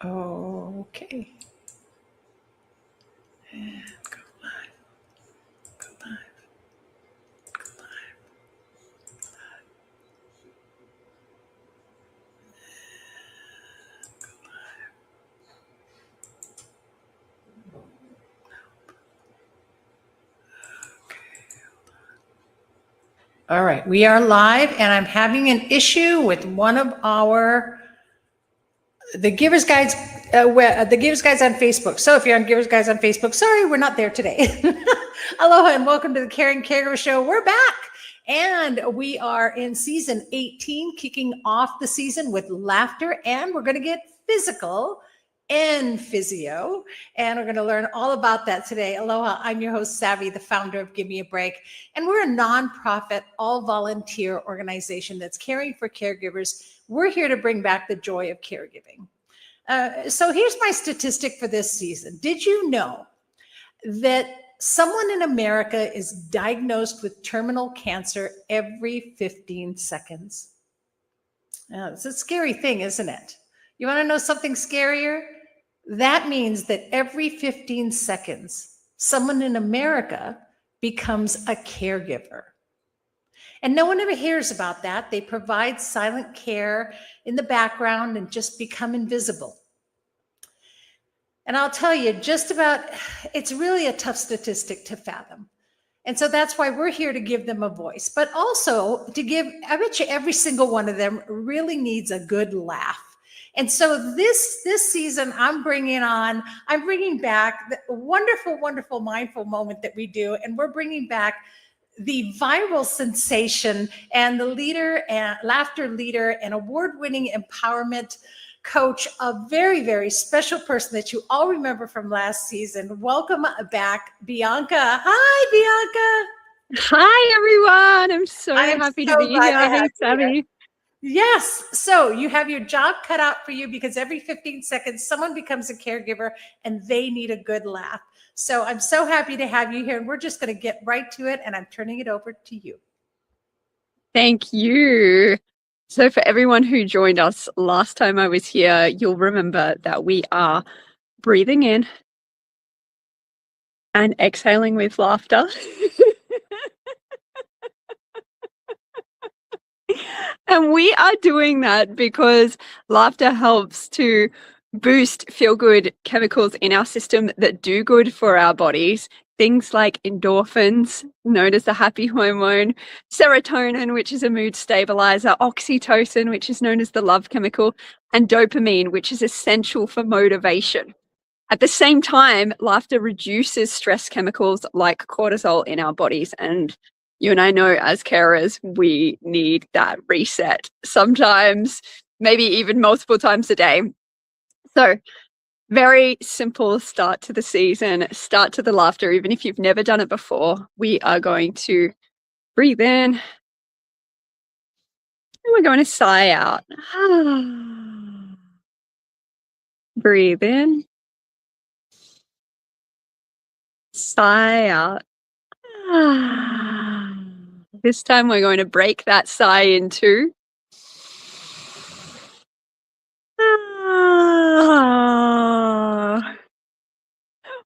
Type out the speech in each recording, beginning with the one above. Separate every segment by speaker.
Speaker 1: Okay. And go live, go live, go live, go live. Okay. All right, we are live, and I'm having an issue with one of the Givers Guides, the Givers Guides on Facebook. So if you're on Givers Guides on Facebook, sorry, we're not there today. Aloha and welcome to the Caring Caregiver Show. We're back, and we are in season 18, kicking off the season with laughter, and we're going to get physical. EnPhysio, and we're going to learn all about that today. Aloha, I'm your host, Savy, the founder of Give Me a Break, and we're a nonprofit, all-volunteer organization that's caring for caregivers. We're here to bring back the joy of caregiving. So here's my statistic for this season. Did you know that someone in America is diagnosed with terminal cancer every 15 seconds? It's a scary thing, isn't it? You want to know something scarier? That means that every 15 seconds, someone in America becomes a caregiver. And no one ever hears about that. They provide silent care in the background and just become invisible. And I'll tell you, it's really a tough statistic to fathom. And so that's why we're here to give them a voice, but also I bet you every single one of them really needs a good laugh. And so this season, I'm bringing back the wonderful, wonderful mindful moment that we do. And we're bringing back the viral sensation and the leader and laughter leader and award-winning empowerment coach, a very, very special person that you all remember from last season. Welcome back, Bianca. Hi, Bianca.
Speaker 2: Hi, everyone. I'm so happy to be here. Hey, Savy.
Speaker 1: Yes. So you have your job cut out for you because every 15 seconds, someone becomes a caregiver and they need a good laugh. So I'm so happy to have you here, and we're just going to get right to it, and I'm turning it over to you.
Speaker 2: Thank you. So for everyone who joined us last time I was here, you'll remember that we are breathing in and exhaling with laughter. And we are doing that because laughter helps to boost feel-good chemicals in our system that do good for our bodies. Things like endorphins, known as the happy hormone, serotonin, which is a mood stabilizer, oxytocin, which is known as the love chemical, and dopamine, which is essential for motivation. At the same time, laughter reduces stress chemicals like cortisol in our bodies, and you and I know as carers, we need that reset sometimes, maybe even multiple times a day. So very simple start to the season, start to the laughter. Even if you've never done it before, we are going to breathe in and we're going to sigh out. Breathe in, sigh out. This time we're going to break that sigh in two.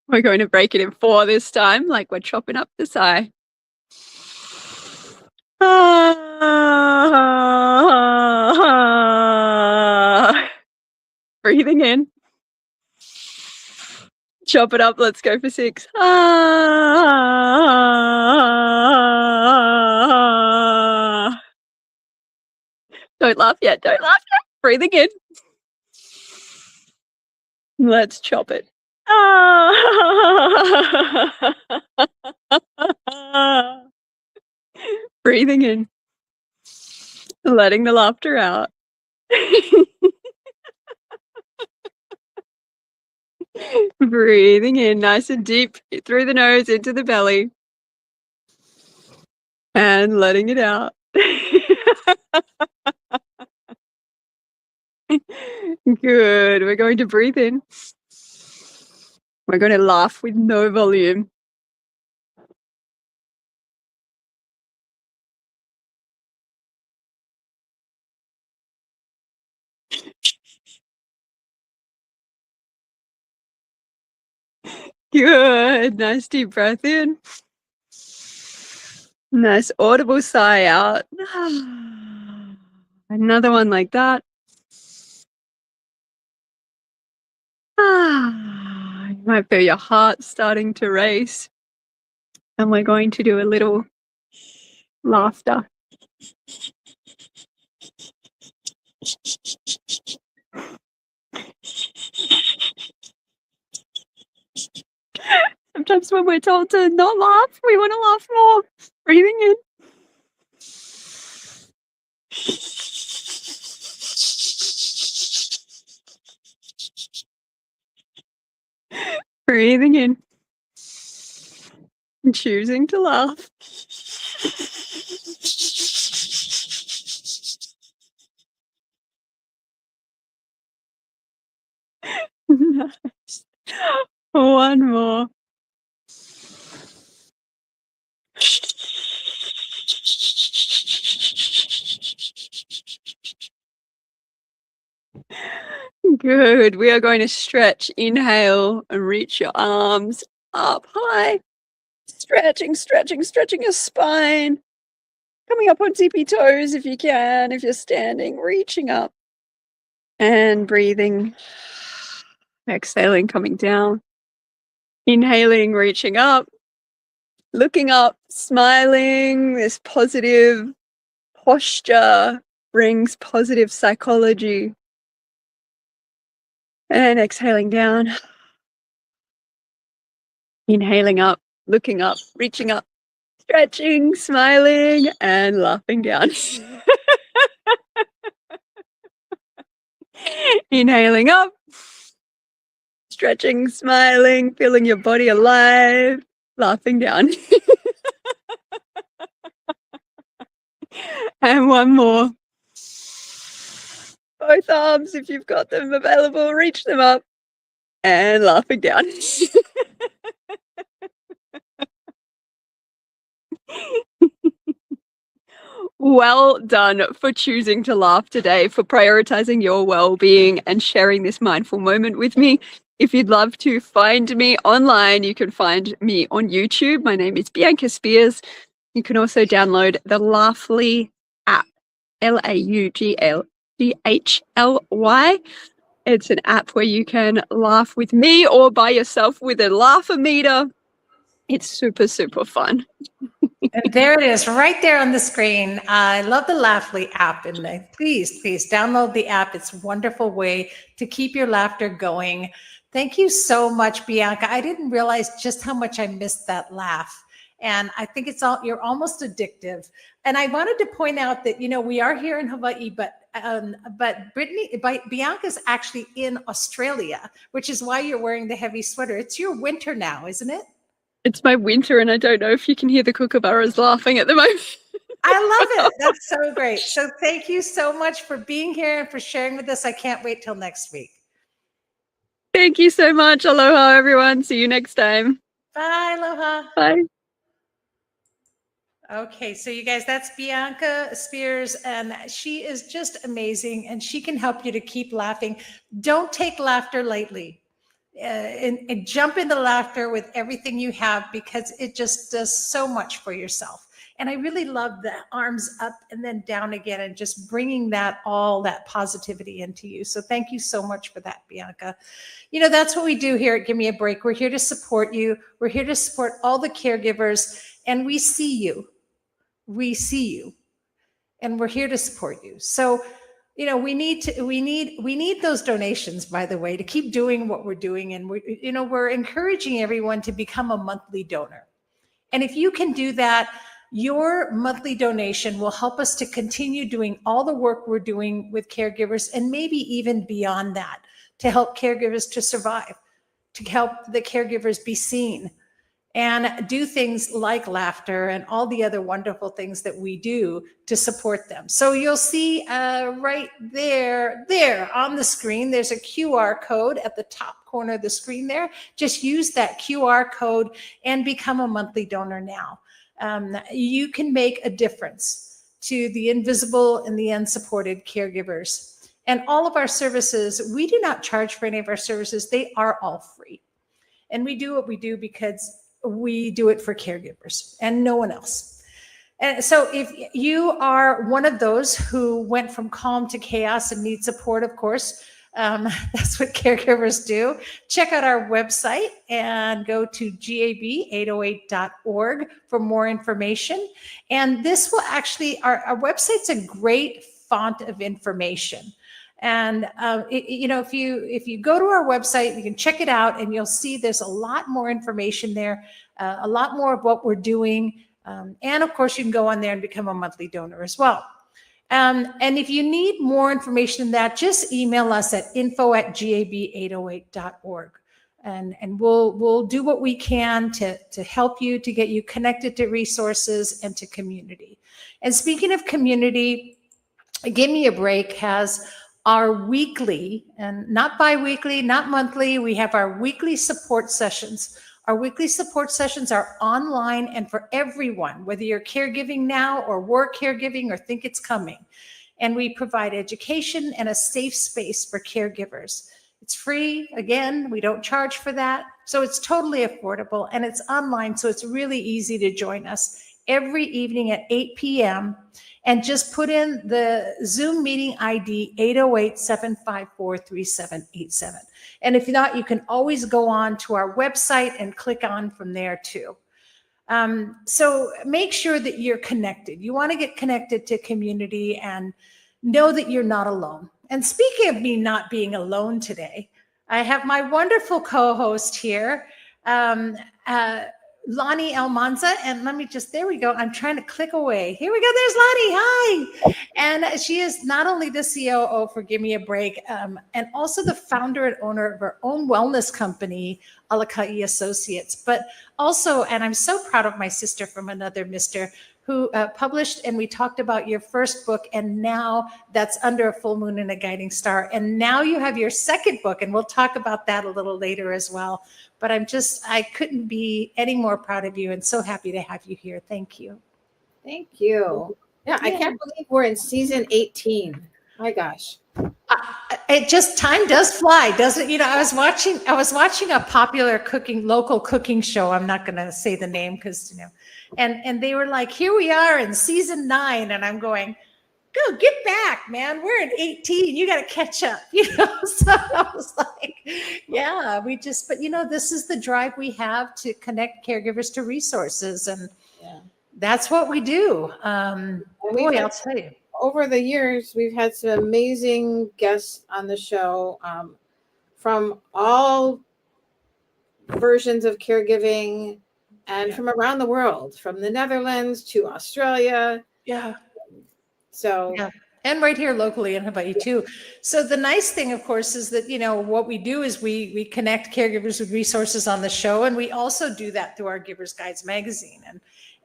Speaker 2: We're going to break it in four this time, like we're chopping up the sigh. Breathing in. Chop it up. Let's go for six. Don't laugh yet. Don't laugh yet. Breathing in. Let's chop it. Breathing in. Letting the laughter out. Breathing in nice and deep through the nose into the belly. And letting it out. Good. We're going to breathe in. We're going to laugh with no volume. Good. Nice deep breath in. Nice audible sigh out. Another one like that. You might feel your heart starting to race. And we're going to do a little laughter. Sometimes when we're told to not laugh, we want to laugh more. Breathing in. Breathing in. And choosing to laugh. Nice. One more. Good. We are going to stretch. Inhale and reach your arms up high. Stretching, stretching, stretching your spine. Coming up on tippy toes if you can, if you're standing, reaching up. And breathing. Exhaling, coming down. Inhaling, reaching up. Looking up, smiling. This positive posture brings positive psychology. And exhaling down. Inhaling up, looking up, reaching up, stretching, smiling, and laughing down. Inhaling up, stretching, smiling, feeling your body alive, laughing down. And one more. Both arms, if you've got them available, reach them up and laughing down. Well done for choosing to laugh today, for prioritizing your well-being and sharing this mindful moment with me. If you'd love to find me online, you can find me on YouTube. My name is Bianca Spears. You can also download the Laughly app, Laughly. It's an app where you can laugh with me or by yourself with a laugh-o-meter. It's super, super fun.
Speaker 1: And there it is, right there on the screen. I love the Laughly app, and please download the app. It's a wonderful way to keep your laughter going. Thank you so much, Bianca. I didn't realize just how much I missed that laugh. And I think you're almost addictive. And I wanted to point out that, we are here in Hawaii, but Bianca's actually in Australia, which is why you're wearing the heavy sweater. It's your winter now, isn't it?
Speaker 2: It's my winter, and I don't know if you can hear the kookaburras laughing at the moment.
Speaker 1: I love it. That's so great. So thank you so much for being here and for sharing with us. I can't wait till next week.
Speaker 2: Thank you so much. Aloha, everyone. See you next time.
Speaker 1: Bye. Aloha.
Speaker 2: Bye.
Speaker 1: Okay, so you guys, that's Bianca Spears, and she is just amazing, and she can help you to keep laughing. Don't take laughter lightly. And jump into laughter with everything you have, because it just does so much for yourself. And I really love the arms up and then down again, and just bringing all that positivity into you. So thank you so much for that, Bianca. That's what we do here at Give Me a Break. We're here to support you. We're here to support all the caregivers, and we see you. We see you, and we're here to support you. So, we need those donations, by the way, to keep doing what we're doing. And we're encouraging everyone to become a monthly donor. And if you can do that, your monthly donation will help us to continue doing all the work we're doing with caregivers, and maybe even beyond that, to help caregivers to survive, to help the caregivers be seen, and do things like laughter and all the other wonderful things that we do to support them. So you'll see right there on the screen, there's a QR code at the top corner of the screen there. Just use that QR code and become a monthly donor now. You can make a difference to the invisible and the unsupported caregivers. And all of our services, we do not charge for any of our services. They are all free. And we do what we do because we do it for caregivers and no one else. And so if you are one of those who went from calm to chaos and need support, of course, that's what caregivers do. Check out our website and go to gab808.org for more information. And this will actually, our website's a great font of information. And if you go to our website, you can check it out, and you'll see there's a lot more information there, a lot more of what we're doing. And of course, you can go on there and become a monthly donor as well. And if you need more information than that, just email us at info@gab808.org. And we'll do what we can to help you, to get you connected to resources and to community. And speaking of community, Give Me a Break has our weekly, and not bi-weekly, not monthly, we have our weekly support sessions. Our weekly support sessions are online and for everyone, whether you're caregiving now or were caregiving or think it's coming. And we provide education and a safe space for caregivers. It's free. Again, we don't charge for that. So it's totally affordable, and it's online. So it's really easy to join us every evening at 8 p.m. And just put in the Zoom meeting ID 808-754-3787. And if not, you can always go on to our website and click on from there too. So make sure that you're connected. You want to get connected to community and know that you're not alone. And speaking of me not being alone today, I have my wonderful co-host here, Lani Almanza, and there we go. I'm trying to click away. Here we go. There's Lani. Hi. And she is not only the COO for Give Me a Break, and also the founder and owner of her own wellness company, Alakai Associates. But also, and I'm so proud of my sister from another mister, who published, and we talked about your first book, and now that's Under a Full Moon and a Guiding Star. And now you have your second book, and we'll talk about that a little later as well. But I couldn't be any more proud of you and so happy to have you here. Thank you.
Speaker 3: Thank you. Yeah, I can't believe we're in season 18. My gosh.
Speaker 1: Time does fly, doesn't it? I was watching a popular local cooking show. I'm not going to say the name because, and they were like, here we are in season 9. And I'm going, go get back, man. We're in 18. You got to catch up, So I was like, yeah, but this is the drive we have to connect caregivers to resources. And that's what we do. I'll tell you.
Speaker 3: Over the years, we've had some amazing guests on the show from all versions of caregiving and from around the world, from the Netherlands to Australia.
Speaker 1: Yeah.
Speaker 3: So,
Speaker 1: yeah. And right here locally in Hawaii too. So the nice thing, of course, is that, what we do is we connect caregivers with resources on the show. And we also do that through our Givers Guides magazine.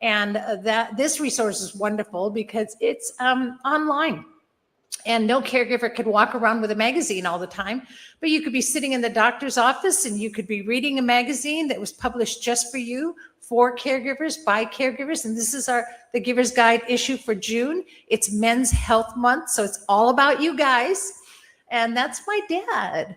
Speaker 1: And that this resource is wonderful because it's online, and no caregiver could walk around with a magazine all the time, but you could be sitting in the doctor's office and you could be reading a magazine that was published just for you, for caregivers, by caregivers. And this is the Giver's Guide issue for June. It's Men's Health Month, so it's all about you guys. And that's my dad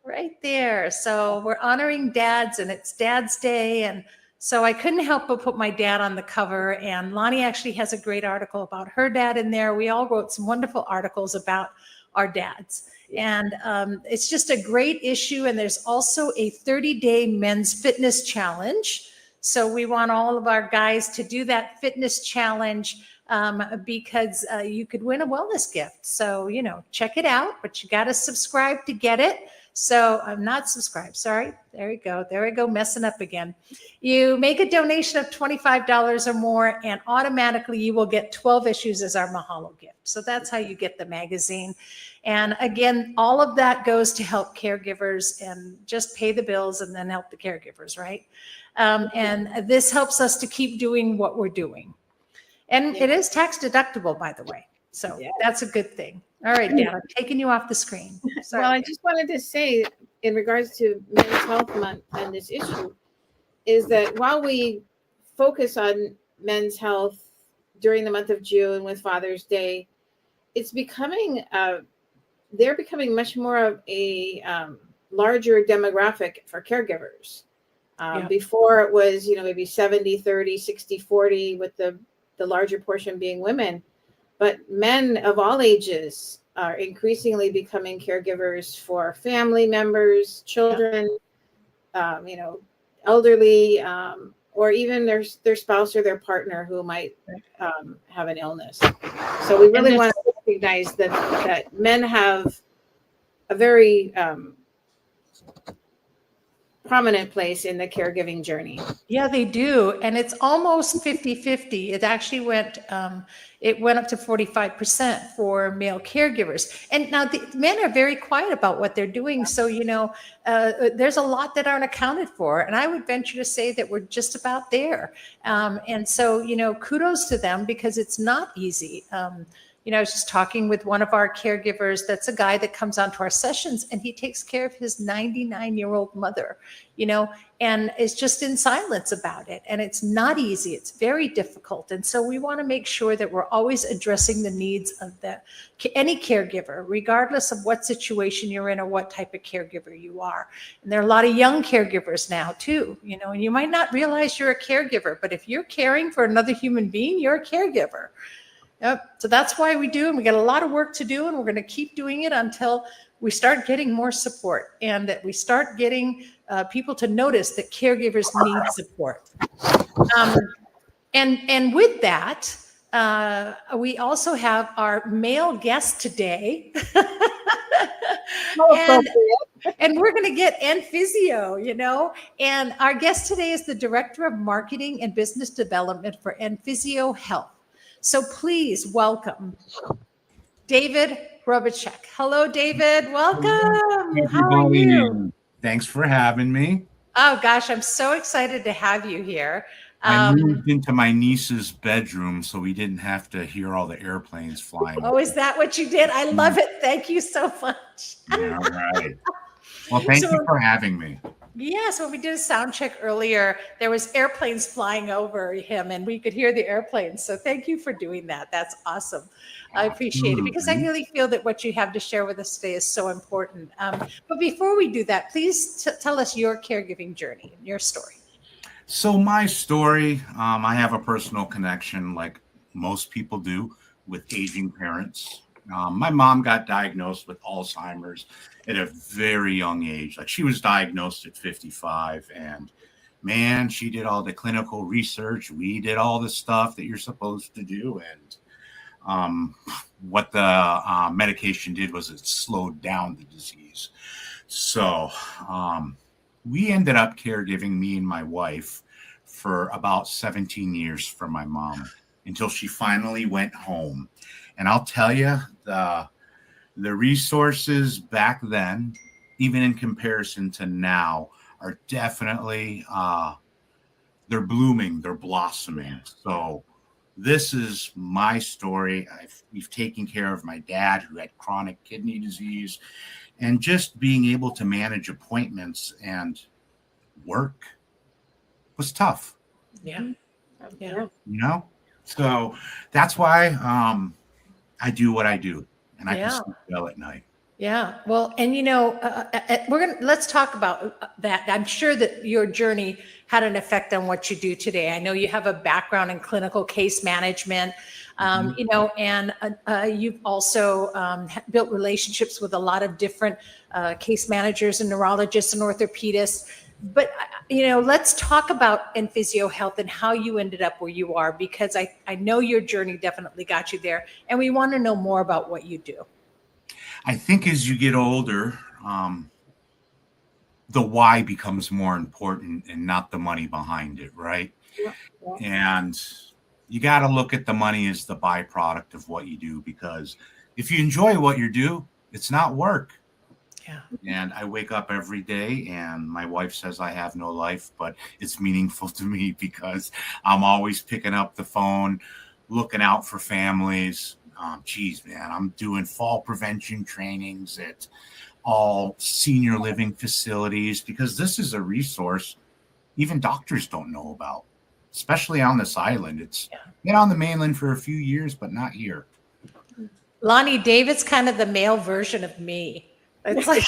Speaker 1: right there. So we're honoring dads, and it's Dad's Day, and so I couldn't help but put my dad on the cover, and Lani actually has a great article about her dad in there. We all wrote some wonderful articles about our dads, and it's just a great issue. And there's also a 30-day men's fitness challenge. So we want all of our guys to do that fitness challenge because you could win a wellness gift. So, check it out, but you got to subscribe to get it. So I'm not subscribed. Sorry. There we go. Messing up again. You make a donation of $25 or more, and automatically you will get 12 issues as our mahalo gift. So that's how you get the magazine. And again, all of that goes to help caregivers and just pay the bills and then help the caregivers, right? And this helps us to keep doing what we're doing. And it is tax deductible, by the way. So that's a good thing. All right, Dan, I'm taking you off the screen. Sorry.
Speaker 3: Well, I just wanted to say, in regards to Men's Health Month and this issue, is that while we focus on men's health during the month of June with Father's Day, it's becoming, they're becoming much more of a larger demographic for caregivers.
Speaker 1: Yeah.
Speaker 3: Before it was, maybe 70-30, 60-40, with the larger portion being women. But men of all ages are increasingly becoming caregivers for family members, children, elderly, or even their spouse or their partner who might have an illness. So we really want to recognize that men have a very prominent place in the caregiving journey.
Speaker 1: Yeah, they do. And it's almost 50-50. It actually went up to 45% for male caregivers. And now the men are very quiet about what they're doing. So, there's a lot that aren't accounted for. And I would venture to say that we're just about there. And so, kudos to them, because it's not easy. I was just talking with one of our caregivers. That's a guy that comes onto our sessions, and he takes care of his 99-year-old mother, and is just in silence about it. And it's not easy. It's very difficult. And so we want to make sure that we're always addressing the needs of any caregiver, regardless of what situation you're in or what type of caregiver you are. And there are a lot of young caregivers now too, and you might not realize you're a caregiver, but if you're caring for another human being, you're a caregiver. Yep. So that's why we do, and we got a lot of work to do, and we're going to keep doing it until we start getting more support, and that we start getting people to notice that caregivers need support. And with that, we also have our male guest today. And we're going to get EnPhysio, and our guest today is the Director of Marketing and Business Development for EnPhysio Health. So please welcome David Hrobochak. Hello, David. Welcome. How are you?
Speaker 4: Thanks for having me.
Speaker 1: Oh, gosh, I'm so excited to have you here.
Speaker 4: I moved into my niece's bedroom so we didn't have to hear all the airplanes flying.
Speaker 1: Oh, is that what you did? I love it. Thank you so much.
Speaker 4: Yeah, all right. Well, thank you for having me.
Speaker 1: Yes, when we did a sound check earlier, there was airplanes flying over him, and we could hear the airplanes. So thank you for doing that. That's awesome. I appreciate it, because I really feel that what you have to share with us today is so important. But before we do that, please tell us your caregiving journey, your story.
Speaker 4: So my story, I have a personal connection, like most people do, with aging parents. My mom got diagnosed with Alzheimer's at a very young age. Like, she was diagnosed at 55, and man, she did all the clinical research. We did all the stuff that you're supposed to do. And what the medication did was it slowed down the disease. So we ended up caregiving, me and my wife, for about 17 years for my mom, until she finally went home. And I'll tell you, the resources back then, even in comparison to now, are definitely, they're blooming, they're blossoming. So this is my story. We've taken care of my dad, who had chronic kidney disease, and just being able to manage appointments and work was tough.
Speaker 1: Yeah.
Speaker 4: So that's why I do what I do, and I can sleep well at night.
Speaker 1: Yeah. Well, and let's talk about that. I'm sure that your journey had an effect on what you do today. I know you have a background in clinical case management, and you've also built relationships with a lot of different case managers and neurologists and orthopedists. But, let's talk about EnPhysio Health and how you ended up where you are, because I know your journey definitely got you there, and we want to know more about what you do.
Speaker 4: I think as you get older, the why becomes more important and not the money behind it, right?
Speaker 3: Yeah.
Speaker 4: And you got to look at the money as the byproduct of what you do, because if you enjoy what you do, it's not work.
Speaker 1: Yeah.
Speaker 4: And I wake up every day, and my wife says I have no life, but it's meaningful to me because I'm always picking up the phone, looking out for families. Geez, man, I'm doing fall prevention trainings at all senior living facilities, because this is a resource even doctors don't know about, especially on this island. It's been on the mainland for a few years, but not here.
Speaker 1: Lani, David's kind of the male version of me. It's like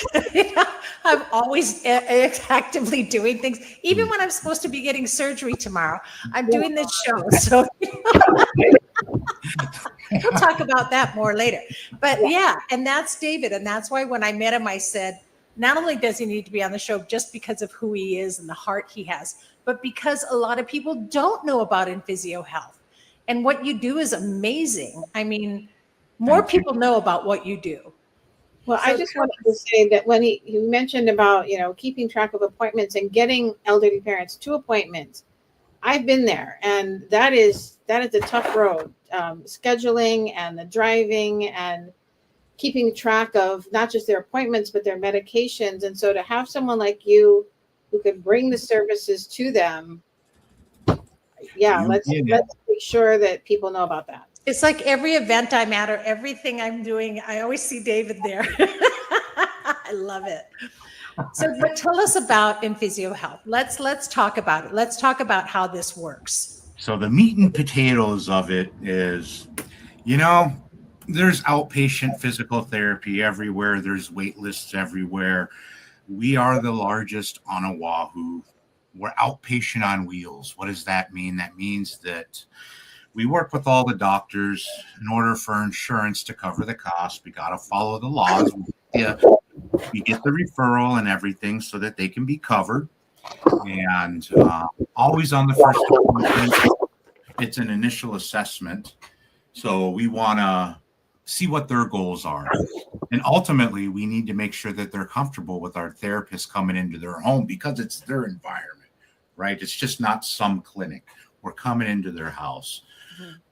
Speaker 1: I'm always actively doing things, even when I'm supposed to be getting surgery tomorrow. I'm doing this show, so we'll talk about that more later. But yeah, and that's David, and that's why when I met him, I said, not only does he need to be on the show just because of who he is and the heart he has, but because a lot of people don't know about EnPhysio Health, and what you do is amazing. I mean, more people know about what you do.
Speaker 3: Well, I just wanted to say that when he mentioned about, keeping track of appointments and getting elderly parents to appointments, I've been there, and that is a tough road. Scheduling and the driving and keeping track of not just their appointments, but their medications. And so to have someone like you who could bring the services to them, let's make sure that people know about that.
Speaker 1: It's like every event I'm at or everything I'm doing, I always see David there. I love it. So, but tell us about EnPhysio Health. Let's talk about it. Let's talk about how this works.
Speaker 4: So the meat and potatoes of it is, there's outpatient physical therapy everywhere. There's wait lists everywhere. We are the largest on Oahu. We're outpatient on wheels. What does that mean? That means that we work with all the doctors. In order for insurance to cover the cost, we got to follow the laws. We get the referral and everything so that they can be covered. And always on the first appointment, it's an initial assessment. So we want to see what their goals are. And ultimately, we need to make sure that they're comfortable with our therapist coming into their home because it's their environment, right? It's just not some clinic. We're coming into their house.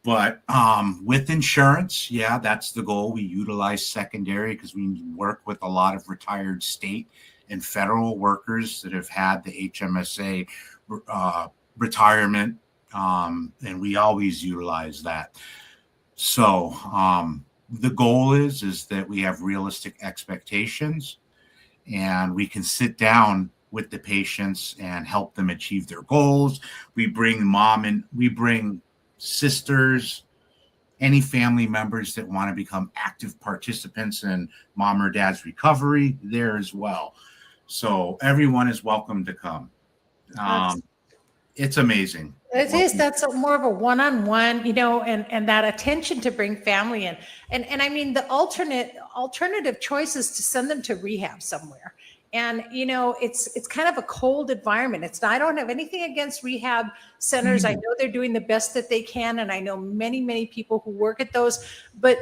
Speaker 4: But with insurance, that's the goal. We utilize secondary because we work with a lot of retired state and federal workers that have had the HMSA retirement, and we always utilize that. So the goal is that we have realistic expectations, and we can sit down with the patients and help them achieve their goals. We bring mom and we bring sisters, any family members that want to become active participants in mom or dad's recovery there as well. So everyone is welcome to come. It's amazing.
Speaker 1: It is. That's more of a one-on-one, and that attention to bring family in. And I mean, the alternative choice is to send them to rehab somewhere. And, it's kind of a cold environment. I don't have anything against rehab centers. I know they're doing the best that they can. And I know many, many people who work at those, but,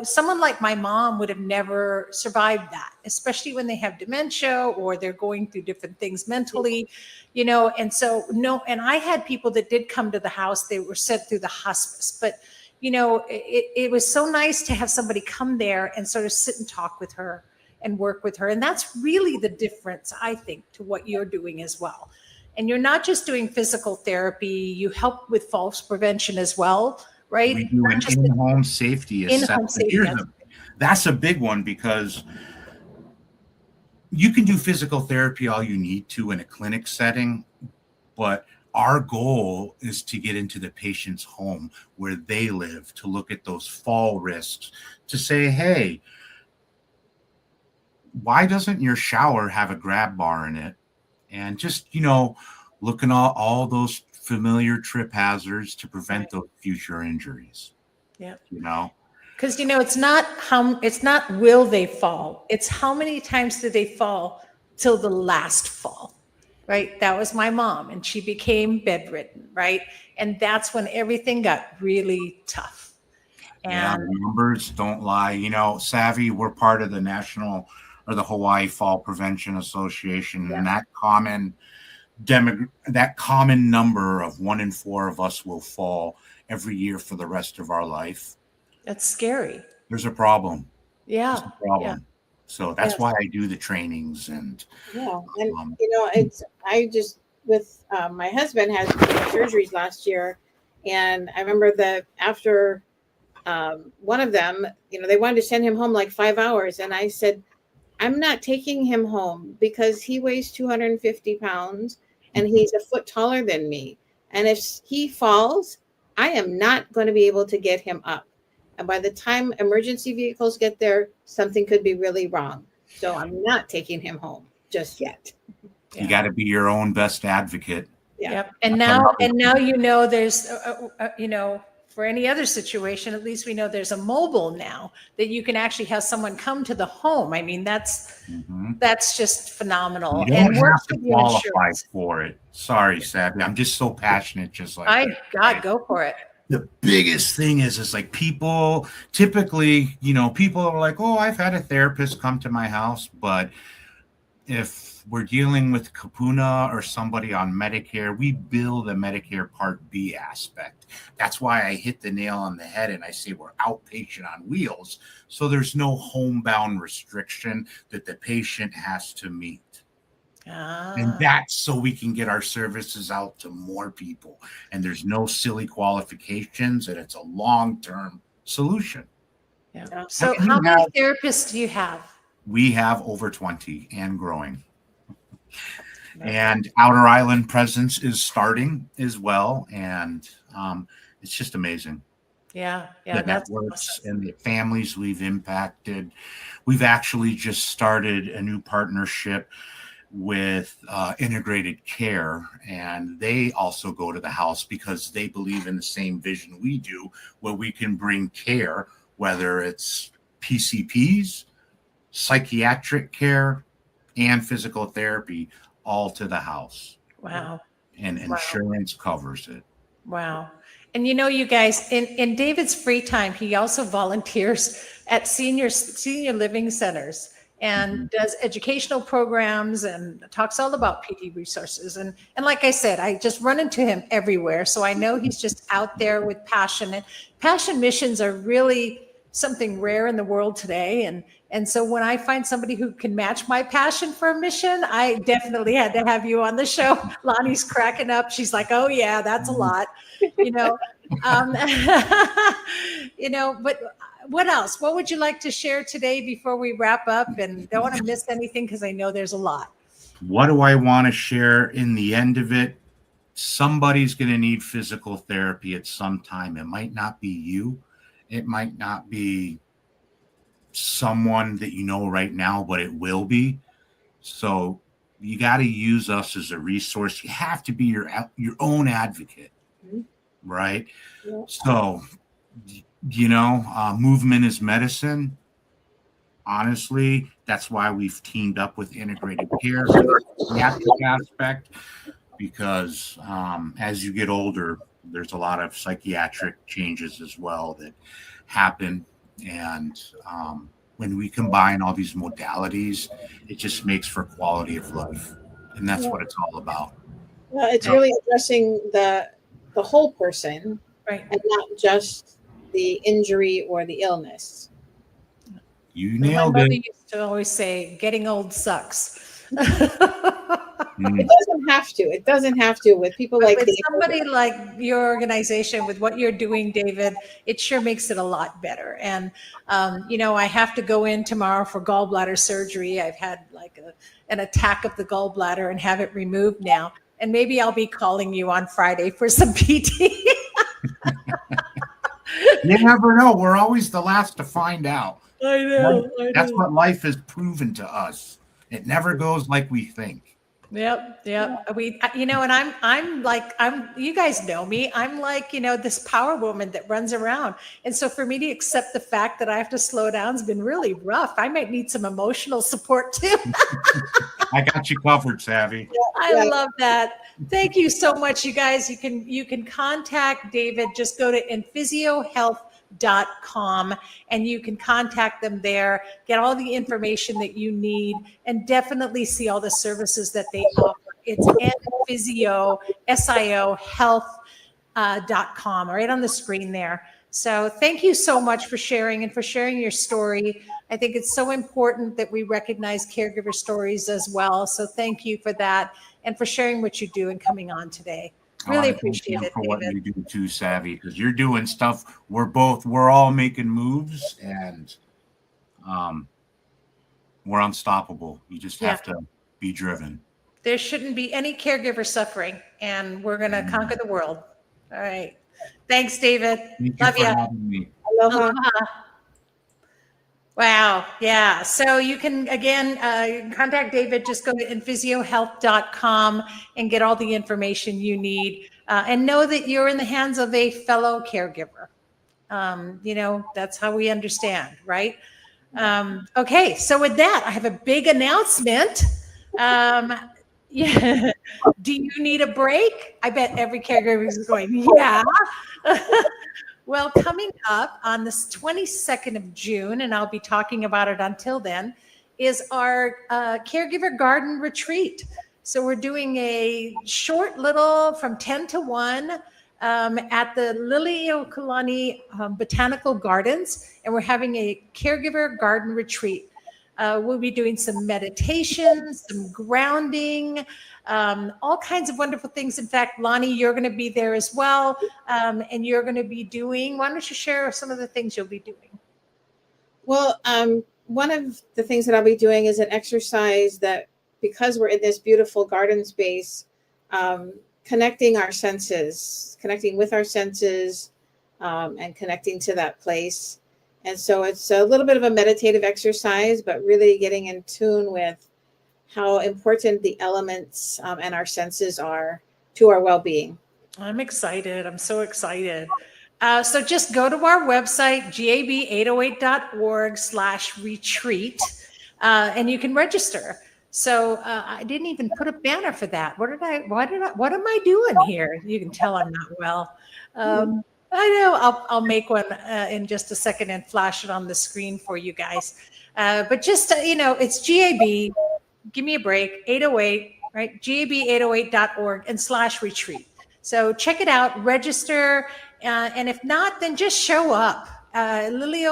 Speaker 1: someone like my mom would have never survived that, especially when they have dementia or they're going through different things mentally, and so, and I had people that did come to the house, they were sent through the hospice, but, it was so nice to have somebody come there and sort of sit and talk with her and work with her. And that's really the difference, I think, to what you're doing as well. And you're not just doing physical therapy, you help with falls prevention as well, right?
Speaker 4: We do an in-home safety assessment. That's a big one because you can do physical therapy all you need to in a clinic setting, but our goal is to get into the patient's home where they live, to look at those fall risks, to say, hey, why doesn't your shower have a grab bar in it? And just, looking at all those familiar trip hazards to prevent those future injuries.
Speaker 1: Yeah.
Speaker 3: Because
Speaker 1: it's not will they fall, it's how many times did they fall till the last fall, right? That was my mom, and she became bedridden, right? And that's when everything got really tough. And
Speaker 4: numbers don't lie. Savy, we're part of the national or the Hawaii Fall Prevention Association, and that common number of 1 in 4 of us will fall every year for the rest of our life.
Speaker 1: That's scary.
Speaker 4: There's a problem.
Speaker 1: Yeah.
Speaker 4: There's a problem. Yeah. So that's why I do the trainings and
Speaker 3: my husband had surgeries last year, and I remember that after one of them, they wanted to send him home like 5 hours, and I said, I'm not taking him home because he weighs 250 pounds and he's a foot taller than me. And if he falls, I am not going to be able to get him up. And by the time emergency vehicles get there, something could be really wrong. So I'm not taking him home just yet.
Speaker 4: You got to be your own best advocate.
Speaker 3: Yeah.
Speaker 1: Yep. And now you know there's for any other situation, at least we know there's a mobile now that you can actually have someone come to the home. I mean, that's just phenomenal.
Speaker 4: You don't have to
Speaker 1: with your
Speaker 4: qualify
Speaker 1: insurance.
Speaker 4: for it. Sorry, Savvy. I'm just so passionate. Just like
Speaker 1: Go for it.
Speaker 4: the biggest thing is like people typically, people are like, oh, I've had a therapist come to my house, but if we're dealing with Kapuna or somebody on Medicare, we bill the Medicare Part B aspect. That's why I hit the nail on the head and I say we're outpatient on wheels. So there's no homebound restriction that the patient has to meet. And that's so we can get our services out to more people. And there's no silly qualifications, and it's a long-term solution.
Speaker 1: Yeah. So how many therapists do you have?
Speaker 4: We have over 20 and growing. And Outer Island presence is starting as well. And it's just amazing.
Speaker 1: Yeah.
Speaker 4: The networks and the families we've impacted. We've actually just started a new partnership with Integrated Care, and they also go to the house because they believe in the same vision we do, where we can bring care, whether it's PCPs, psychiatric care, and physical therapy, all to the house.
Speaker 1: Wow.
Speaker 4: And insurance covers it.
Speaker 1: Wow. And you guys, in David's free time, he also volunteers at senior living centers and does educational programs and talks all about PD resources. And like I said, I just run into him everywhere. So I know he's just out there with passion. And passion missions are really something rare in the world today. And so when I find somebody who can match my passion for a mission, I definitely had to have you on the show. Lonnie's cracking up. She's like, oh yeah, that's a lot, but what else? What would you like to share today before we wrap up? And don't want to miss anything because I know there's a lot.
Speaker 4: What do I want to share in the end of it? Somebody's going to need physical therapy at some time. It might not be you. It might not be someone that you know right now, but it will be. So you got to use us as a resource. You have to be your own advocate, right? Yeah. So, movement is medicine. Honestly, that's why we've teamed up with Integrated Care for the aspect, because as you get older, there's a lot of psychiatric changes as well that happen. And when we combine all these modalities, it just makes for quality of life. And that's what it's all about.
Speaker 3: Well, it's really addressing the whole person,
Speaker 1: right,
Speaker 3: and not just the injury or the illness.
Speaker 4: You nailed
Speaker 1: it. My mother
Speaker 4: it.
Speaker 1: used to always say, getting old sucks.
Speaker 3: It doesn't have to. It doesn't have to with people like
Speaker 1: with somebody like your organization, with what you're doing, David. It sure makes it a lot better. And I have to go in tomorrow for gallbladder surgery. I've had like an attack of the gallbladder and have it removed now. And maybe I'll be calling you on Friday for some PT.
Speaker 4: You never know. We're always the last to find out.
Speaker 1: I know.
Speaker 4: That's what life has proven to us. It never goes like we think.
Speaker 1: Yep. We, and I'm you guys know me. I'm like, this power woman that runs around. And so for me to accept the fact that I have to slow down has been really rough. I might need some emotional support too.
Speaker 4: I got you covered, Savvy.
Speaker 1: I love that. Thank you so much, you guys. You can contact David. Just go to EnPhysioHealth.com and you can contact them there, get all the information that you need, and definitely see all the services that they offer. It's EnPhysio, SIO health.com, right on the screen there. So thank you so much for sharing and for sharing your story. I think it's so important that we recognize caregiver stories as well. So thank you for that and for sharing what you do and coming on today. Really appreciate it,
Speaker 4: for
Speaker 1: David.
Speaker 4: what you do too, Savvy, because you're doing stuff. We're all making moves, and we're unstoppable. You just have to be driven.
Speaker 1: There shouldn't be any caregiver suffering, and we're going to conquer the world. All right. Thanks, David.
Speaker 4: Thank
Speaker 1: Love
Speaker 4: you
Speaker 1: you.
Speaker 4: for having me.
Speaker 3: Aloha.
Speaker 1: Aloha. Wow. Yeah. So you can, again, you can contact David. Just go to EnPhysioHealth.com and get all the information you need. And know that you're in the hands of a fellow caregiver. That's how we understand, right? Okay. So with that, I have a big announcement. Yeah. Do you need a break? I bet every caregiver is going, yeah. Well, coming up on this 22nd of June, and I'll be talking about it until then, is our caregiver garden retreat. So we're doing a short little from 10 to 1 at the Lili Botanical Gardens, and we're having a caregiver garden retreat. We'll be doing some meditation, some grounding, all kinds of wonderful things. In fact, Lani, you're going to be there as well. And you're going to be doing, why don't you share some of the things you'll be doing?
Speaker 3: Well, one of the things that I'll be doing is an exercise that, because we're in this beautiful garden space, connecting our senses, connecting with our senses, and connecting to that place. And so it's a little bit of a meditative exercise, but really getting in tune with how important the elements and our senses are to our well-being.
Speaker 1: I'm excited. I'm so excited. So just go to our website, gab808.org/retreat, and you can register. So I didn't even put a banner for that. What am I doing here? You can tell I'm not well. I know I'll make one in just a second and flash it on the screen for you guys. But just, it's GAB, give me a break, 808, right? GAB808.org and /retreat. So check it out, register. And if not, then just show up. Lili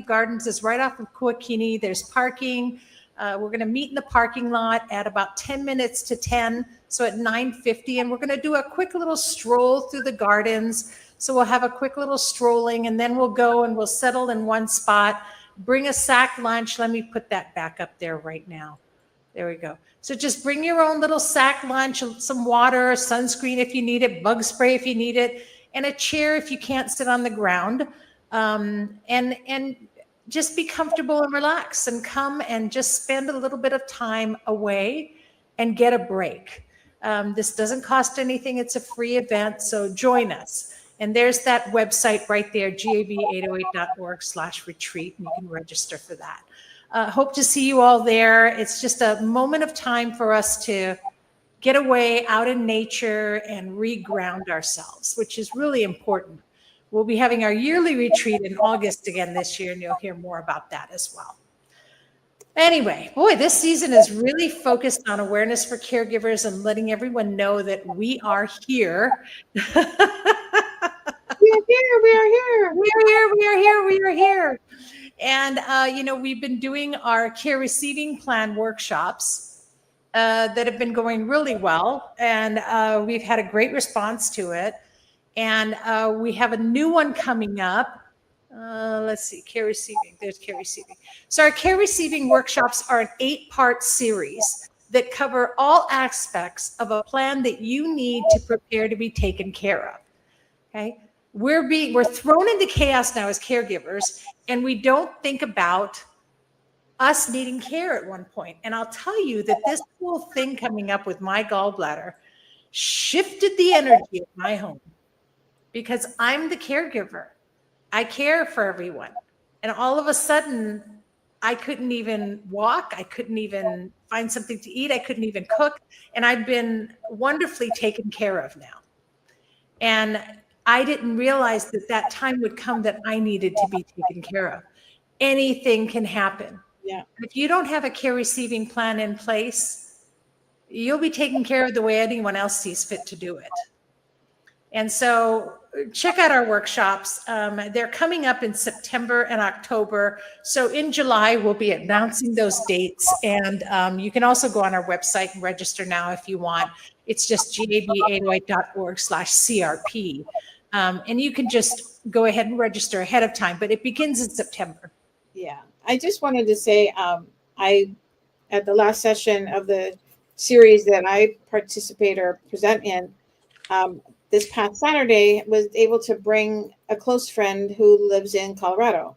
Speaker 1: Gardens is right off of Kuakini. There's parking. We're going to meet in the parking lot at about 10 minutes to 10. So at 9:50, and we're going to do a quick little stroll through the gardens. So we'll have a quick little strolling, and then we'll go and we'll settle in one spot, bring a sack lunch. Let me put that back up there right now. There we go. So just bring your own little sack lunch, some water, sunscreen if you need it, bug spray if you need it, and a chair if you can't sit on the ground. And just be comfortable and relax and come and just spend a little bit of time away and get a break. This doesn't cost anything. It's a free event. So join us. And there's that website right there, gab808.org/retreat, and you can register for that. Hope to see you all there. It's just a moment of time for us to get away out in nature and reground ourselves, which is really important. We'll be having our yearly retreat in August again this year, and you'll hear more about that as well. Anyway, boy, this season is really focused on awareness for caregivers and letting everyone know that we are here.
Speaker 3: We are here.
Speaker 1: And, we've been doing our care receiving plan workshops that have been going really well. And we've had a great response to it. And we have a new one coming up. Let's see, care receiving. There's care receiving. So our care receiving workshops are an 8-part series that cover all aspects of a plan that you need to prepare to be taken care of. Okay. We're thrown into chaos now as caregivers, and we don't think about us needing care at one point. And I'll tell you that this whole thing coming up with my gallbladder shifted the energy of my home, because I'm the caregiver. I care for everyone. And all of a sudden, I couldn't even walk. I couldn't even find something to eat. I couldn't even cook. And I've been wonderfully taken care of now. And I didn't realize that time would come that I needed to be taken care of. Anything can happen.
Speaker 3: Yeah.
Speaker 1: If you don't have a care receiving plan in place, you'll be taken care of the way anyone else sees fit to do it. And so check out our workshops. They're coming up in September and October. So in July, we'll be announcing those dates. And you can also go on our website and register now if you want. It's just gab808.org/CRP. And you can just go ahead and register ahead of time, but it begins in September.
Speaker 3: Yeah. I just wanted to say, at the last session of the series that I participate or present in, this past Saturday was able to bring a close friend who lives in Colorado.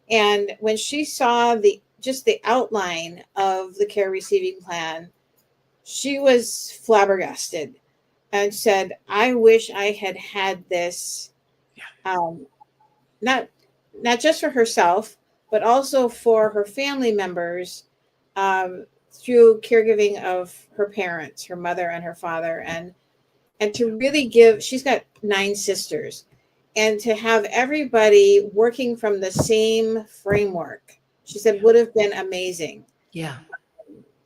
Speaker 3: And when she saw just the outline of the care receiving plan, she was flabbergasted and said, I wish I had this, not just for herself, but also for her family members, through caregiving of her parents, her mother and her father, and to really give, she's got 9 sisters, and to have everybody working from the same framework, she said, would have been amazing.
Speaker 1: Yeah.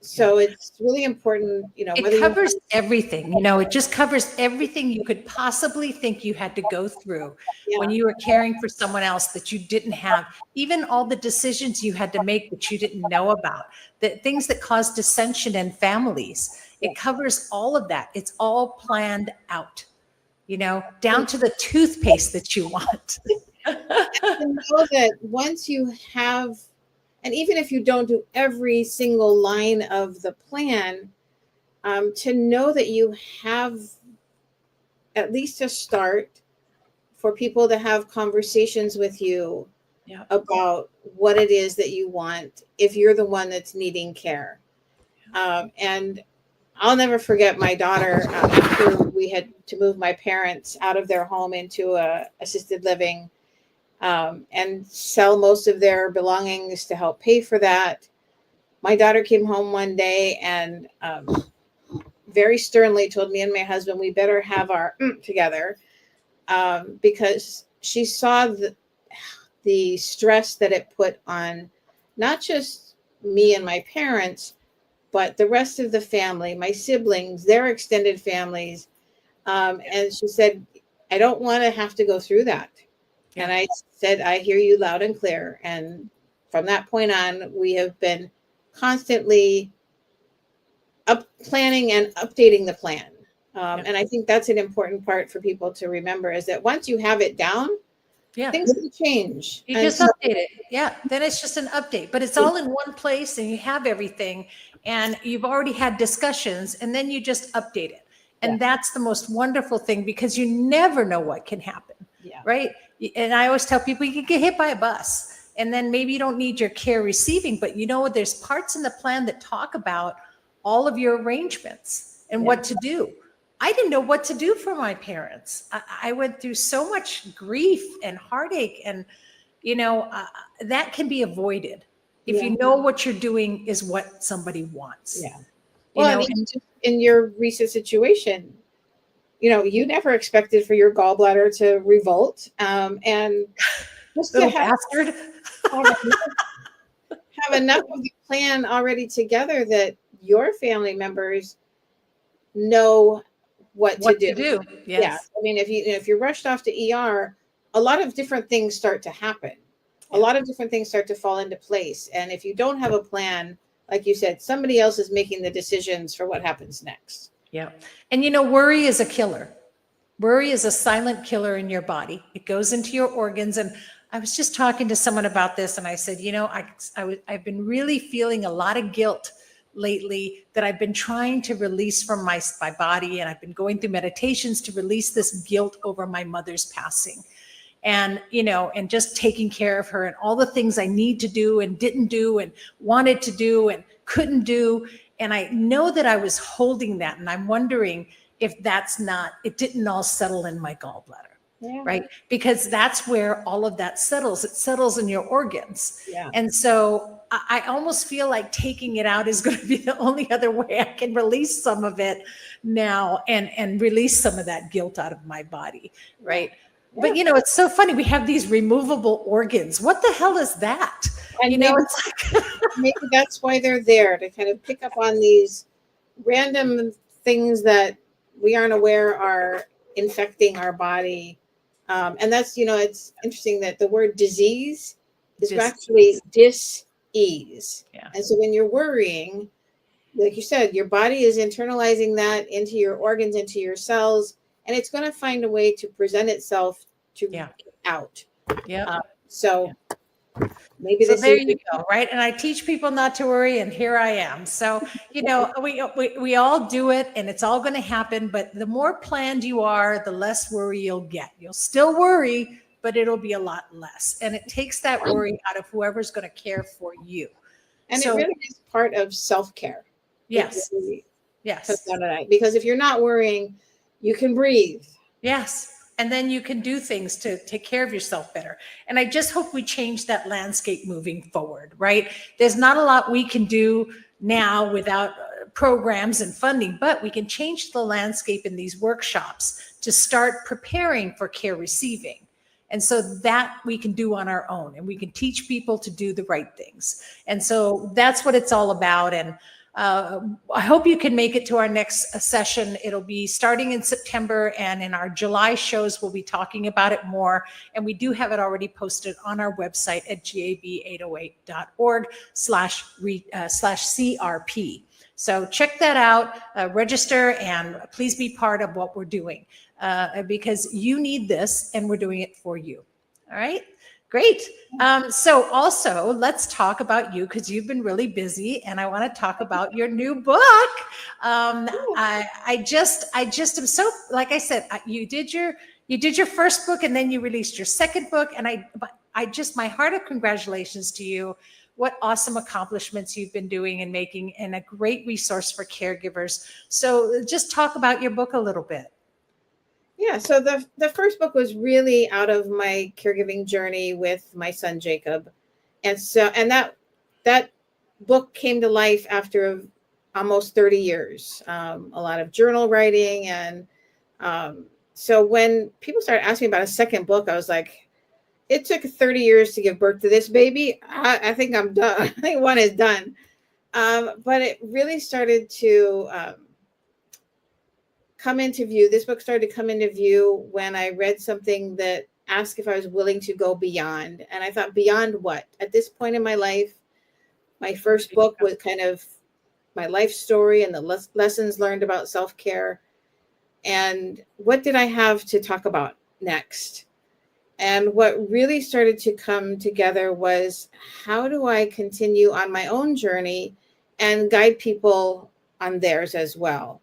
Speaker 3: So it's really important,
Speaker 1: It covers everything, it just covers everything you could possibly think you had to go through when you were caring for someone else that you didn't have, even all the decisions you had to make that you didn't know about, the things that cause dissension in families. It covers all of that. It's all planned out, down to the toothpaste that you want.
Speaker 3: And know that once you have, and even if you don't do every single line of the plan, to know that you have at least a start for people to have conversations with you about what it is that you want if you're the one that's needing care. And I'll never forget my daughter, after we had to move my parents out of their home into a assisted living, and sell most of their belongings to help pay for that. My daughter came home one day and very sternly told me and my husband, we better have our together, because she saw the stress that it put on not just me and my parents, but the rest of the family, my siblings, their extended families. And she said, I don't want to have to go through that. And I said, I hear you loud and clear. And from that point on, we have been constantly planning and updating the plan. And I think that's an important part for people to remember, is that once you have it down, things will change.
Speaker 1: You just update it. Yeah. Then it's just an update, but it's all in one place and you have everything and you've already had discussions and then you just update it. And that's the most wonderful thing, because you never know what can happen. Right. And I always tell people you can get hit by a bus and then maybe you don't need your care receiving, but there's parts in the plan that talk about all of your arrangements and what to do. I didn't know what to do for my parents. I went through so much grief and heartache, and that can be avoided if you know what you're doing is what somebody wants.
Speaker 3: Well, I mean, just in your recent situation, you never expected for your gallbladder to revolt, and just to have enough of the plan already together that your family members know what to do.
Speaker 1: Yes.
Speaker 3: Yeah. I mean, if you're rushed off to ER, a lot of different things start to happen. A lot of different things start to fall into place. And if you don't have a plan, like you said, somebody else is making the decisions for what happens next.
Speaker 1: Yeah. And worry is a killer. Worry is a silent killer in your body. It goes into your organs. And I was just talking to someone about this, and I said, I've been really feeling a lot of guilt lately that I've been trying to release from my body. And I've been going through meditations to release this guilt over my mother's passing. And, and just taking care of her and all the things I need to do and didn't do and wanted to do and couldn't do. And I know that I was holding that. And I'm wondering if it didn't all settle in my gallbladder. Right? Because that's where all of that settles. It settles in your organs. And so I almost feel like taking it out is going to be the only other way I can release some of it now and release some of that guilt out of my body. Right. But it's so funny. We have these removable organs. What the hell is that?
Speaker 3: And it's like maybe that's why they're there, to kind of pick up on these random things that we aren't aware are infecting our body. And that's, it's interesting that the word disease is actually dis-ease. And so when you're worrying, like you said, your body is internalizing that into your organs, into your cells, and it's going to find a way to present itself to get out. So maybe
Speaker 1: there you go, right? And I teach people not to worry, and here I am. So, we all do it, and it's all going to happen. But the more planned you are, the less worry you'll get. You'll still worry, but it'll be a lot less. And it takes that worry out of whoever's going to care for you.
Speaker 3: And
Speaker 1: So,
Speaker 3: it really is part of self-care.
Speaker 1: yes.
Speaker 3: Really
Speaker 1: Yes.
Speaker 3: comes down to that. Because if you're not worrying, you can breathe.
Speaker 1: Yes. And then you can do things to take care of yourself better. And I just hope we change that landscape moving forward, right? There's not a lot we can do now without programs and funding, but we can change the landscape in these workshops to start preparing for care receiving. And so that we can do on our own, and we can teach people to do the right things. And so that's what it's all about. And I hope you can make it to our next session. It'll be starting in September, and in our July shows, we'll be talking about it more. And we do have it already posted on our website at gab808.org/CRP. So check that out, register, and please be part of what we're doing because you need this, and we're doing it for you. All right. Great. So also let's talk about you, because you've been really busy, and I want to talk about your new book. I just am so, like I said, you did your first book, and then you released your second book, and I just, my heart of congratulations to you. What awesome accomplishments you've been doing and making, and a great resource for caregivers. So just talk about your book a little bit.
Speaker 3: Yeah, so the first book was really out of my caregiving journey with my son Jacob, and that book came to life after almost 30 years, a lot of journal writing, and so when people started asking me about a second book, I was like, it took 30 years to give birth to this baby. I think I'm done. I think one is done, but it really started to come into view. This book started to come into view when I read something that asked if I was willing to go beyond. And I thought, beyond what? At this point in my life, my first book was kind of my life story and the lessons learned about self-care. And what did I have to talk about next? And what really started to come together was, how do I continue on my own journey and guide people on theirs as well?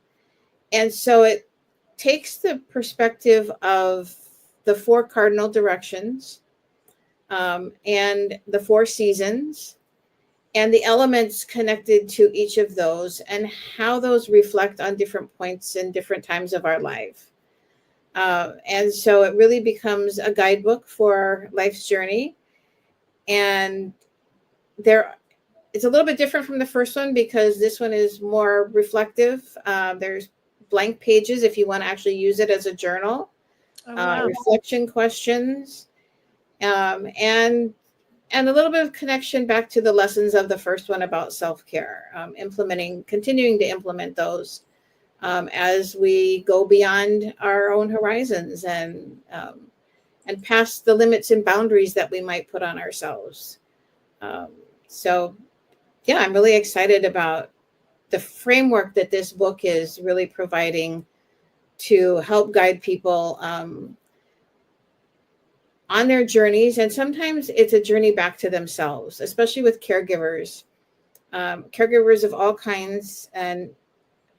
Speaker 3: And so it takes the perspective of the 4 cardinal directions and the 4 seasons and the elements connected to each of those, and how those reflect on different points and different times of our life. And so it really becomes a guidebook for life's journey. And it's a little bit different from the first one, because this one is more reflective. There's blank pages if you want to actually use it as a journal, reflection questions, and a little bit of connection back to the lessons of the first one about self-care, continuing to implement those as we go beyond our own horizons and past the limits and boundaries that we might put on ourselves. So yeah, I'm really excited about the framework that this book is really providing to help guide people on their journeys. And sometimes it's a journey back to themselves, especially with caregivers of all kinds. And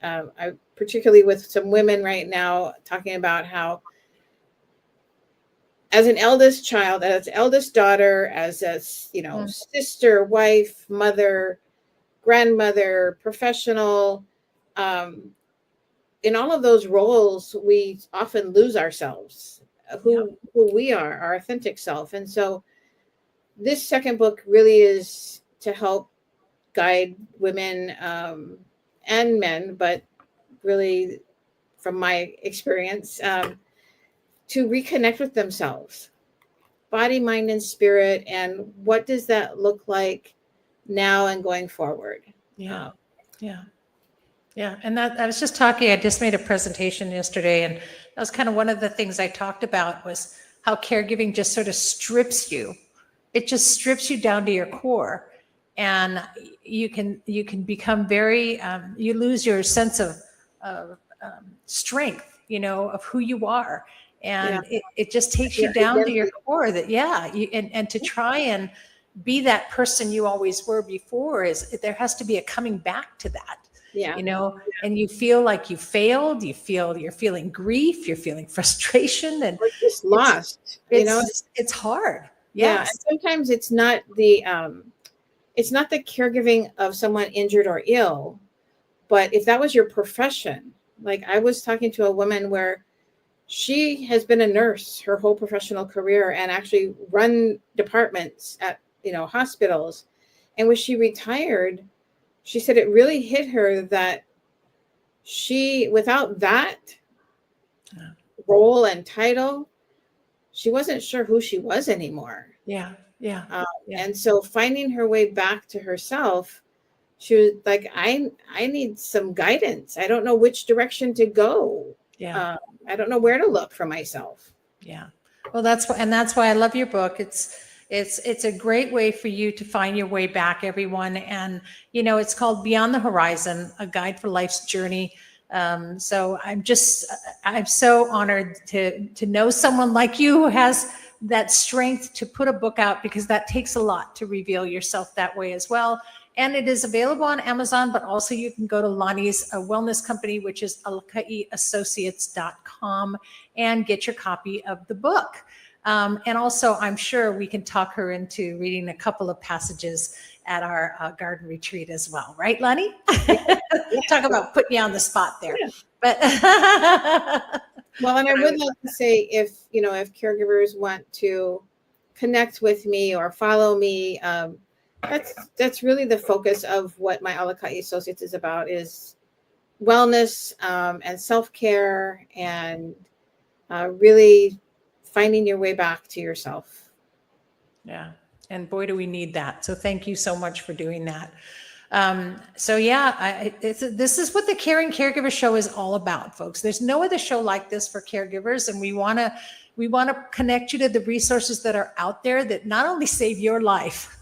Speaker 3: I particularly with some women right now talking about how, as an eldest child, as eldest daughter, as a sister, wife, mother, grandmother, professional, in all of those roles, we often lose ourselves, who we are, our authentic self. And so this second book really is to help guide women and men, but really from my experience, to reconnect with themselves, body, mind, and spirit. And what does that look like now and going forward?
Speaker 1: Yeah. And that, I was just talking, I just made a presentation yesterday, and that was kind of one of the things I talked about, was how caregiving just sort of strips you. It just strips you down to your core, and you can become very, you lose your sense of strength, of who you are. And it just takes you down to your core, that, and to try and be that person you always were before, there has to be a coming back to that.
Speaker 3: Yeah.
Speaker 1: you know, and you feel like you failed, you're feeling grief, you're feeling frustration, and
Speaker 3: Or just lost,
Speaker 1: it's hard.
Speaker 3: Yeah.
Speaker 1: Yes.
Speaker 3: And sometimes it's not the caregiving of someone injured or ill, but if that was your profession, like I was talking to a woman where she has been a nurse her whole professional career and actually run departments at, hospitals. And when she retired, she said it really hit her that without that role and title, she wasn't sure who she was anymore.
Speaker 1: Yeah. Yeah.
Speaker 3: And so finding her way back to herself, she was like, I need some guidance. I don't know which direction to go.
Speaker 1: Yeah.
Speaker 3: I don't know where to look for myself.
Speaker 1: Yeah. Well, that's why I love your book. It's a great way for you to find your way back, everyone. And, it's called Beyond the Horizon, a guide for life's journey. So I'm so honored to know someone like you who has that strength to put a book out, because that takes a lot to reveal yourself that way as well. And it is available on Amazon, but also you can go to Lani's wellness company, which is alakaiassociates.com, and get your copy of the book. And also, I'm sure we can talk her into reading a couple of passages at our garden retreat as well. Right, Lani? Talk about putting you on the spot there. Yeah. But
Speaker 3: well, and I would like to say, if caregivers want to connect with me or follow me, that's really the focus of what my Alakai Associates is about, is wellness and self-care, and really finding your way back to yourself.
Speaker 1: Yeah. And boy, do we need that. So thank you so much for doing that. This is what the Caring Caregiver Show is all about, folks. There's no other show like this for caregivers. And we want to connect you to the resources that are out there that not only save your life,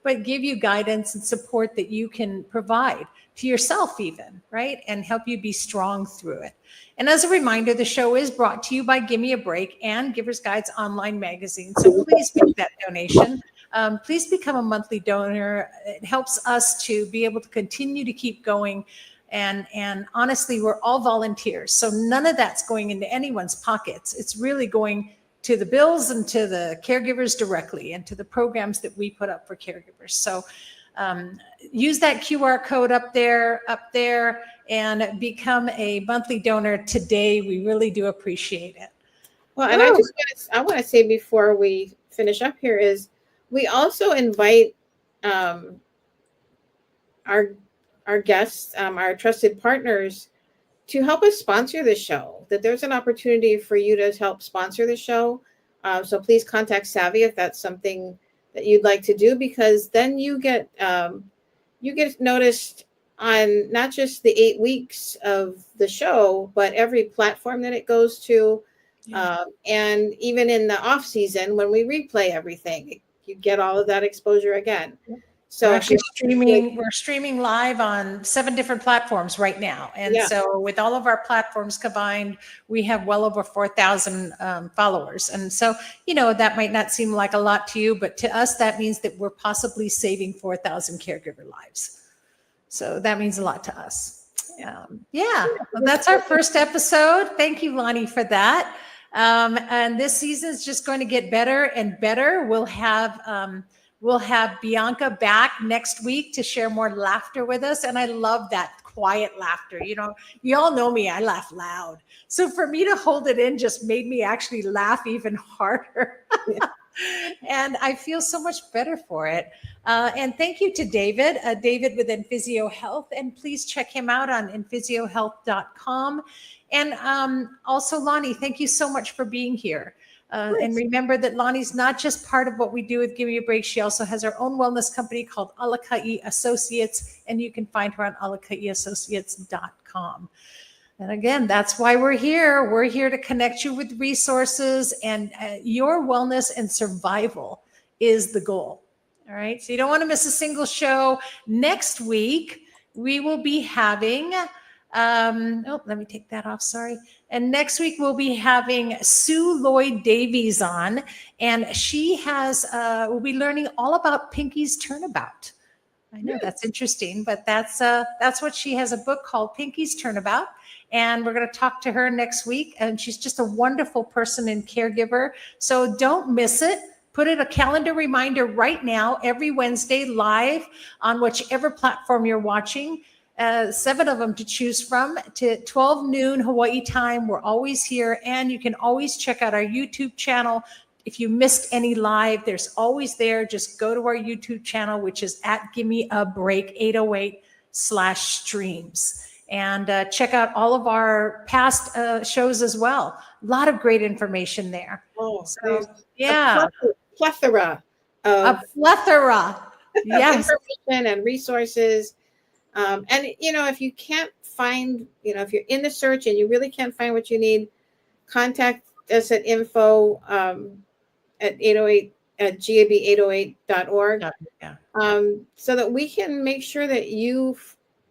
Speaker 1: but give you guidance and support that you can provide to yourself even, right? And help you be strong through it. And as a reminder, the show is brought to you by Gimme a Break and Giver's Guides online magazine. So please make that donation. Please become a monthly donor. It helps us to be able to continue to keep going. And honestly, we're all volunteers. So none of that's going into anyone's pockets. It's really going to the bills and to the caregivers directly, and to the programs that we put up for caregivers. So use that QR code up there, and become a monthly donor today. We really do appreciate it.
Speaker 3: Well, and I want to say before we finish up here is, we also invite our guests, our trusted partners, to help us sponsor the show. That there's an opportunity for you to help sponsor the show. So please contact Savy if that's something that you'd like to do, because then you get noticed on not just the 8 weeks of the show, but every platform that it goes to. Yeah. And even in the off season, when we replay everything, you get all of that exposure again. So
Speaker 1: we're streaming live on 7 different platforms right now. And so with all of our platforms combined, we have well over 4,000 followers. And so, that might not seem like a lot to you, but to us, that means that we're possibly saving 4,000 caregiver lives. So that means a lot to us. Well, that's our first episode. Thank you, Lani, for that. And this season is just going to get better and better. We'll have Bianca back next week to share more laughter with us. And I love that quiet laughter. You all know me, I laugh loud. So for me to hold it in just made me actually laugh even harder. And I feel so much better for it. And thank you to David with EnPhysio Health. And please check him out on EnPhysioHealth.com. And also, Lani, thank you so much for being here. And remember that Lani's not just part of what we do with Give Me a Break. She also has her own wellness company called Alakai Associates, and you can find her on alakaiassociates.com. And again, that's why we're here. We're here to connect you with resources, and your wellness and survival is the goal. All right. So you don't want to miss a single show. Next week, we will be having, let me take that off. Sorry. And next week we'll be having Sue Lloyd Davies on, and she we'll be learning all about Pinky's Turnabout. I know that's interesting, but that's what she has, a book called Pinky's Turnabout. And we're going to talk to her next week. And she's just a wonderful person and caregiver. So don't miss it. Put it a calendar reminder right now, every Wednesday live on whichever platform you're watching. 7 of them to choose from, to 12 noon Hawaii time. We're always here. And you can always check out our YouTube channel. If you missed any live, there's always there. Just go to our YouTube channel, which is at Gimme a Break 808/streams. And check out all of our past shows as well. A lot of great information there.
Speaker 3: Oh,
Speaker 1: so, yeah.
Speaker 3: A plethora of
Speaker 1: Yes.
Speaker 3: information and resources. And, if you can't find, if you're in the search and you really can't find what you need, contact us at info at gab808.org.
Speaker 1: Yeah.
Speaker 3: So that we can make sure that you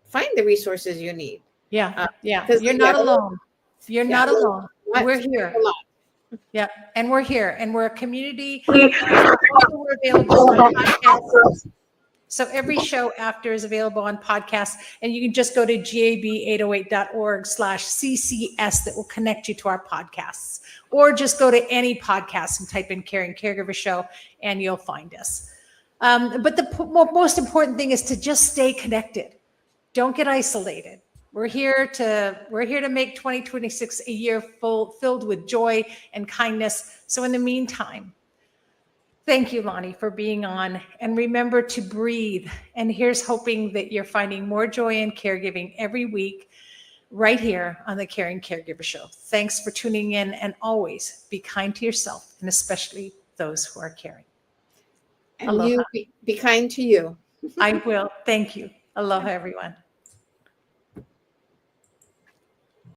Speaker 3: find the resources you need.
Speaker 1: Yeah.
Speaker 3: Because
Speaker 1: You're not alone. You're not alone. We're here.
Speaker 3: A lot.
Speaker 1: Yeah. And we're here. And we're a community. We're available on podcasts. So every show after is available on podcasts. And you can just go to gab808.org/CCS that will connect you to our podcasts. Or just go to any podcast and type in Caring Caregiver Show and you'll find us. But the most important thing is to just stay connected. Don't get isolated. We're here to make 2026 a year filled with joy and kindness. So in the meantime, thank you, Lani, for being on. And remember to breathe. And here's hoping that you're finding more joy in caregiving every week right here on the Caring Caregiver Show. Thanks for tuning in, and always be kind to yourself, and especially those who are caring.
Speaker 3: And you be kind to you.
Speaker 1: I will. Thank you. Aloha, everyone.